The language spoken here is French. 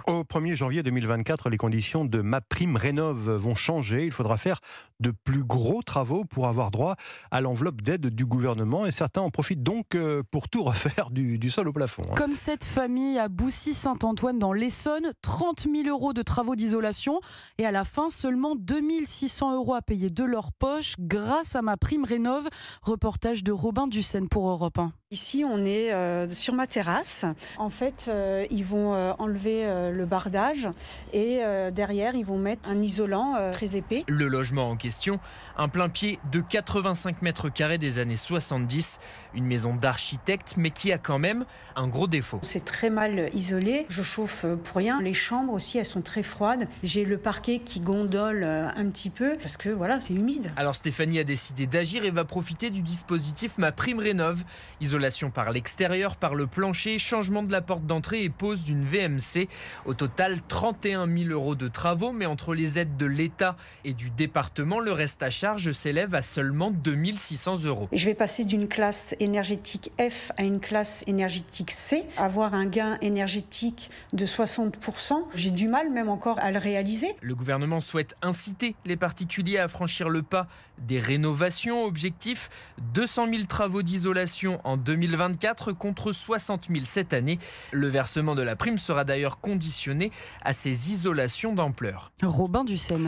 Au 1er janvier 2024, les conditions de MaPrimeRénov' vont changer. Il faudra faire de plus gros travaux pour avoir droit à l'enveloppe d'aide du gouvernement. Et certains en profitent donc pour tout refaire du sol au plafond. Comme cette famille à Boussy-Saint-Antoine dans l'Essonne, 30 000 € de travaux d'isolation et à la fin seulement 2 600 € à payer de leur poche grâce à MaPrimeRénov'. Reportage de Robin Dussène pour Europe 1. Ici, on est sur ma terrasse. En fait, ils vont enlever le bardage et derrière, ils vont mettre un isolant très épais. Le logement en question, un plein pied de 85 mètres carrés des années 70. Une maison d'architecte, mais qui a quand même un gros défaut. C'est très mal isolé. Je chauffe pour rien. Les chambres aussi, elles sont très froides. J'ai le parquet qui gondole un petit peu parce que voilà, c'est humide. Alors Stéphanie a décidé d'agir et va profiter du dispositif MaPrimeRénov'. Isolation par l'extérieur, par le plancher, changement de la porte d'entrée et pose d'une VMC. Au total, 31 000 € de travaux, mais entre les aides de l'État et du département, le reste à charge s'élève à seulement 2 600 €. Je vais passer d'une classe énergétique F à une classe énergétique C. Avoir un gain énergétique de 60%, j'ai du mal même encore à le réaliser. Le gouvernement souhaite inciter les particuliers à franchir le pas des rénovations. Objectif, 200 000 travaux d'isolation en 2024 contre 60 000 cette année. Le versement de la prime sera d'ailleurs conditionné à ces isolations d'ampleur. Robin Dussène.